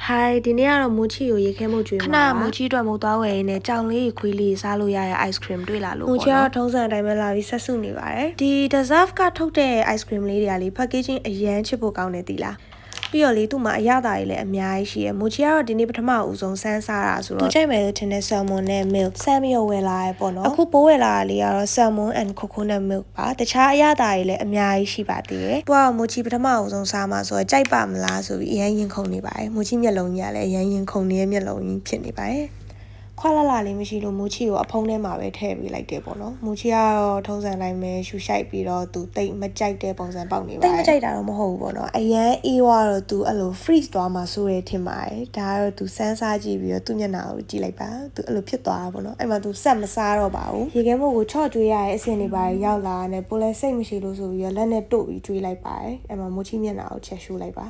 Hi ဒီနေ့ကတော့မိုချီကိုရေခဲမှုကျွေးမှာခဏမိုချီအတွက်မို့သွားဝယ်ရင်းနဲ့ကြောင်လေးခွေးလေးစားလို့ရတဲ့ ice cream တွေ့လာလို့ပေါ့နော်မိုချီကတော့ထုံးစံအတိုင်းပဲလာပြီးဆက်စုနေပါတယ်ဒီ Deserve ကထုတ်တဲ့ ice cream လေးတွေကလေ packaging အရန်ချစ်ဖို့ကောင်းနေသီလားပြီးတော့လေသူ့မှာအရသာတွေလည်းအများကြီးရှိရမိုချီကတော့ဒီနေ့ပထမအဦးဆုံးစမ်းစားတာဆိုတော့သူကြိုက်မယ်လို့ထင်တဲ့ salmon နဲ့ milk ဆမ်းမျိုးဝယ်လာရပေါ့နော်အခုပိုးဝယ်လာတာလေးကတော့ salmon and coconut milk ပါတခြားအရသာတွေလည်းအများကြီးရှိပါသေးတယ်သူကမိုချီပထမအဦးဆုံးစားမှာဆိုတော့ကြိုက်ပါမလားဆိုပြီးအရန်ရင်ခုန်နေပါတယ်မိုချီမျက်လုံးကြီးကလည်းအရန်ရင်ခုန်နေတဲ့မျက်လုံးကြီးဖြစ်နေပါတယ်ခွာလာလာလေးမရှိလို့မိုချီကိုအဖုံးထဲမှာပဲထည့်ပေးလိုက်တယ်ပေါ့နော်မိုချီကတော့ထုံးစံတိုင်းပဲရှူရှိုက်ပြီးတော့သူတိတ်မကြိုက်တဲ့ပုံစံပေါက်နေပါတယ်တိတ်မကြိုက်တာတော့မဟုတ်ဘူးပေါ့နော်အရန်အေးွားတော့သူအဲ့လို freeze သွားမှာဆိုရဲထင်ပါတယ်ဒါကတော့သူစမ်းစားကြည့်ပြီးတော့သူ့မျက်နှာကိုကြည့်လိုက်ပါသူအဲ့လိုဖြစ်သွားတာပေါ့နော်အဲ့မှာသူဆက်မစားတော့ပါဘူးရေခဲမို့ကိုချော့ကျွေးရတဲ့အဆင့်တွေပါရောက်လာတယ်ပိုလဲစိတ်မရှိလို့ဆိုပြီးတော့လက်နဲ့တို့ပြီးကျွေးလိုက်ပါတယ်အဲ့မှာမိုချီမျက်နှာကိုချက်ရှူလိုက်ပါ